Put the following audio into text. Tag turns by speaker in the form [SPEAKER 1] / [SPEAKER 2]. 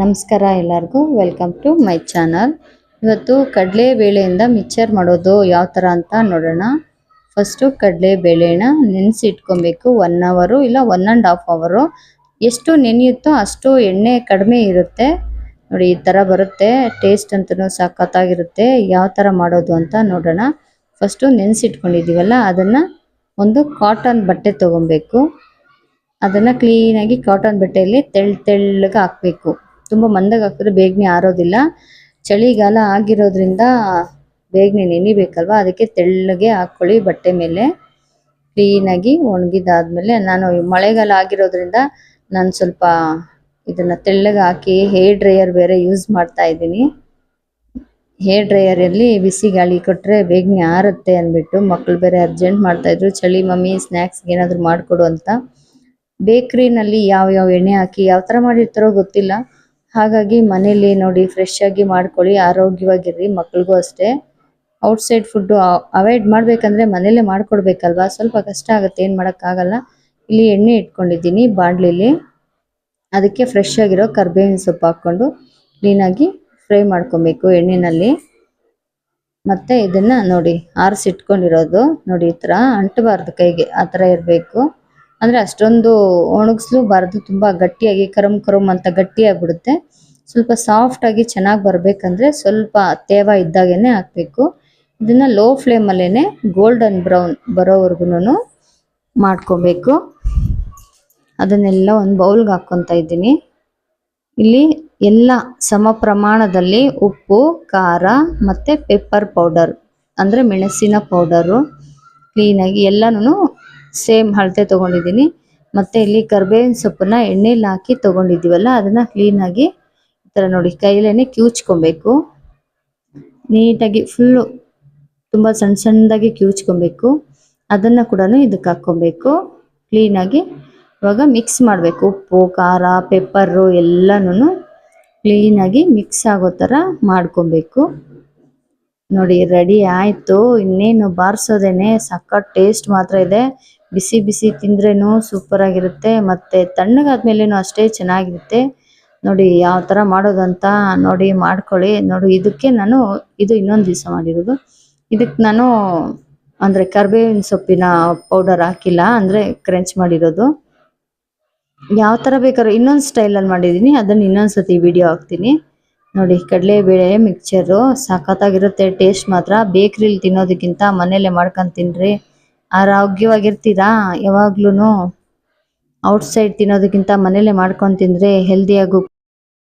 [SPEAKER 1] ನಮಸ್ಕಾರ ಎಲ್ಲರಿಗೂ welcome to my channel. ಇವತ್ತು ಕಡಲೆ ಬೇಳೆಯಿಂದ ಮಿಕ್ಸರ್ ಮಾಡೋದು ಯಾವ ಥರ ಅಂತ ನೋಡೋಣ. ಫಸ್ಟು ಕಡಲೆ ಬೇಳೆನ ನೆನೆಸಿ ಇಟ್ಕೊಬೇಕು 1 ಅವರು ಇಲ್ಲ 1.5 ಅವರು. ಎಷ್ಟು ನೆನೆಯುತ್ತೋ ಅಷ್ಟು ಎಣ್ಣೆ ಕಡಿಮೆ ಇರುತ್ತೆ. ನೋಡಿ ಈ ಥರ ಬರುತ್ತೆ. ಟೇಸ್ಟ್ ಅಂತೂ ಸಖತ್ತಾಗಿರುತ್ತೆ. ಯಾವ ಥರ ಮಾಡೋದು ಅಂತ ನೋಡೋಣ. ಫಸ್ಟು ನೆನೆಸಿಟ್ಕೊಂಡಿದ್ದೀವಲ್ಲ ಅದನ್ನು ಒಂದು ಕಾಟನ್ ಬಟ್ಟೆ ತೊಗೊಬೇಕು. ಅದನ್ನು ಕ್ಲೀನಾಗಿ ಕಾಟನ್ ಬಟ್ಟೆಯಲ್ಲಿ ತೆಳ್ಳಗೆ ಹಾಕಬೇಕು. ತುಂಬ ಮಂದಗೆ ಹಾಕಿದ್ರೆ ಬೇಗನೆ ಆರೋದಿಲ್ಲ. ಚಳಿಗಾಲ ಆಗಿರೋದ್ರಿಂದ ಬೇಗನೆ ನೆನಿಬೇಕಲ್ವ, ಅದಕ್ಕೆ ತೆಳ್ಳಗೆ ಹಾಕ್ಕೊಳ್ಳಿ ಬಟ್ಟೆ ಮೇಲೆ. ಕ್ಲೀನಾಗಿ ಒಣಗಿದಾದ್ಮೇಲೆ ನಾನು ಮಳೆಗಾಲ ಆಗಿರೋದ್ರಿಂದ ನಾನು ಸ್ವಲ್ಪ ಇದನ್ನು ತೆಳ್ಳಗೆ ಹಾಕಿ ಹೇರ್ ಡ್ರೈಯರ್ ಬೇರೆ ಯೂಸ್ ಮಾಡ್ತಾ ಇದ್ದೀನಿ. ಹೇರ್ ಡ್ರೈಯರಲ್ಲಿ ಬಿಸಿ ಗಾಳಿ ಕೊಟ್ಟರೆ ಬೇಗನೆ ಆರುತ್ತೆ ಅಂದ್ಬಿಟ್ಟು ಮಕ್ಕಳು ಬೇರೆ ಅರ್ಜೆಂಟ್ ಮಾಡ್ತಾಯಿದ್ರು, ಚಳಿ ಮಮ್ಮಿ ಸ್ನ್ಯಾಕ್ಸ್ಗೆ ಏನಾದರೂ ಮಾಡಿಕೊಡು ಅಂತ. ಬೇಕ್ರಿನಲ್ಲಿ ಯಾವ ಎಣ್ಣೆ ಹಾಕಿ ಯಾವ ಥರ ಮಾಡಿರ್ತಾರೋ ಗೊತ್ತಿಲ್ಲ. ಹಾಗಾಗಿ ಮನೇಲಿ ನೋಡಿ ಫ್ರೆಶ್ ಆಗಿ ಮಾಡ್ಕೊಳ್ಳಿ, ಆರೋಗ್ಯವಾಗಿರ್ರಿ. ಮಕ್ಳಿಗೂ ಅಷ್ಟೇ. ಔಟ್ಸೈಡ್ ಫುಡ್ಡು ಅವಾಯ್ಡ್ ಮಾಡಬೇಕಂದ್ರೆ ಮನೇಲೇ ಮಾಡಿಕೊಡ್ಬೇಕಲ್ವ, ಸ್ವಲ್ಪ ಕಷ್ಟ ಆಗುತ್ತೆ, ಏನು ಮಾಡೋಕ್ಕಾಗಲ್ಲ. ಇಲ್ಲಿ ಎಣ್ಣೆ ಇಟ್ಕೊಂಡಿದ್ದೀನಿ ಬಾಣಲಿಲಿ. ಅದಕ್ಕೆ ಫ್ರೆಶ್ ಆಗಿರೋ ಕರ್ಬೇವಿನ ಸೊಪ್ಪು ಹಾಕ್ಕೊಂಡು ಕ್ಲೀನಾಗಿ ಫ್ರೈ ಮಾಡ್ಕೊಬೇಕು ಎಣ್ಣೆಯಲ್ಲಿ. ಮತ್ತು ಇದನ್ನು ನೋಡಿ ಆರಿಸಿಟ್ಕೊಂಡಿರೋದು ನೋಡಿ, ಈ ಥರ ಅಂಟಬಾರ್ದು ಕೈಗೆ, ಆ ಥರ ಇರಬೇಕು. ಅಂದರೆ ಅಷ್ಟೊಂದು ಒಣಗಿಸ್ಲೂಬಾರ್ದು, ತುಂಬ ಗಟ್ಟಿಯಾಗಿ ಕರಮ್ ಅಂತ ಗಟ್ಟಿಯಾಗಿಬಿಡುತ್ತೆ. ಸ್ವಲ್ಪ ಸಾಫ್ಟಾಗಿ ಚೆನ್ನಾಗಿ ಬರಬೇಕಂದ್ರೆ ಸ್ವಲ್ಪ ತೇವ ಇದ್ದಾಗೇ ಹಾಕಬೇಕು. ಇದನ್ನು ಲೋ ಫ್ಲೇಮಲ್ಲೇ ಗೋಲ್ಡನ್ ಬ್ರೌನ್ ಬರೋವರೆಗೂ ಮಾಡ್ಕೊಬೇಕು. ಅದನ್ನೆಲ್ಲ ಒಂದು ಬೌಲ್ಗೆ ಹಾಕ್ಕೊತಾ ಇದ್ದೀನಿ. ಇಲ್ಲಿ ಎಲ್ಲ ಸಮ ಪ್ರಮಾಣದಲ್ಲಿ ಉಪ್ಪು, ಖಾರ ಮತ್ತು ಪೆಪ್ಪರ್ ಪೌಡರ್ ಅಂದರೆ ಮೆಣಸಿನ ಪೌಡರು ಕ್ಲೀನಾಗಿ ಎಲ್ಲನೂ ಸೇಮ್ ಅಳತೆ ತೊಗೊಂಡಿದ್ದೀನಿ. ಮತ್ತು ಇಲ್ಲಿ ಕರ್ಬೇವಿನ ಸೊಪ್ಪನ್ನ ಎಣ್ಣೆಲಿ ಹಾಕಿ ತೊಗೊಂಡಿದ್ದೀವಲ್ಲ ಅದನ್ನು ಕ್ಲೀನಾಗಿ ಈ ಥರ ನೋಡಿ ಕೈಲೇ ಕಿವುಚ್ಕೊಬೇಕು. ನೀಟಾಗಿ ಫುಲ್ಲು ತುಂಬ ಸಣ್ಣದಾಗಿ ಕಿವುಚ್ಕೊಬೇಕು. ಅದನ್ನು ಕೂಡ ಇದಕ್ಕೆ ಹಾಕ್ಕೊಬೇಕು. ಕ್ಲೀನಾಗಿ ಇವಾಗ ಮಿಕ್ಸ್ ಮಾಡಬೇಕು. ಉಪ್ಪು, ಖಾರ, ಪೆಪ್ಪರು ಎಲ್ಲನೂ ಕ್ಲೀನಾಗಿ ಮಿಕ್ಸ್ ಆಗೋ ಥರ ಮಾಡ್ಕೊಬೇಕು. ನೋಡಿ ರೆಡಿ ಆಯಿತು. ಇನ್ನೇನು ಬಾರಿಸೋದೇನೆ. ಸಖತ್ ಟೇಸ್ಟ್ ಮಾತ್ರ ಇದೆ. ಬಿಸಿ ಬಿಸಿ ತಿಂದ್ರೇನು ಸೂಪರಾಗಿರುತ್ತೆ, ಮತ್ತು ತಣ್ಣಗಾದ್ಮೇಲೇನು ಅಷ್ಟೇ ಚೆನ್ನಾಗಿರುತ್ತೆ. ನೋಡಿ ಯಾವ ಥರ ಮಾಡೋದಂತ ನೋಡಿ ಮಾಡ್ಕೊಳ್ಳಿ. ನೋಡಿ ಇದಕ್ಕೆ ನಾನು ಇದು ಇನ್ನೊಂದು ದಿವಸ ಮಾಡಿರೋದು. ಇದಕ್ಕೆ ನಾನು ಅಂದರೆ ಕರ್ಬೇವಿನ ಸೊಪ್ಪಿನ ಪೌಡರ್ ಹಾಕಿಲ್ಲ, ಅಂದರೆ ಕ್ರಂಚ್ ಮಾಡಿರೋದು. ಯಾವ ಥರ ಬೇಕಾದ್ರೂ ಇನ್ನೊಂದು ಸ್ಟೈಲಲ್ಲಿ ಮಾಡಿದ್ದೀನಿ, ಅದನ್ನು ಇನ್ನೊಂದು ಸತಿ ವಿಡಿಯೋ ಹಾಕ್ತೀನಿ. ನೋಡಿ ಕಡಲೆಬೇಳೆ ಮಿಕ್ಸರು ಸಖತ್ತಾಗಿರುತ್ತೆ. ಟೇಸ್ಟ್ ಮಾತ್ರ ಬೇಕ್ರಿಲಿ ತಿನ್ನೋದಕ್ಕಿಂತ ಮನೇಲೆ ಮಾಡ್ಕೊಂಡು ತಿನ್ನಿರಿ, ಆರೋಗ್ಯವಾಗಿರ್ತೀರಾ. ಯಾವಾಗ್ಲೂ ಔಟ್ಸೈಡ್ ತಿನ್ನೋದಕ್ಕಿಂತ ಮನೇಲೆ ಮಾಡ್ಕೊಂಡು ತಿಂದರೆ ಹೆಲ್ದಿಯಾಗೂ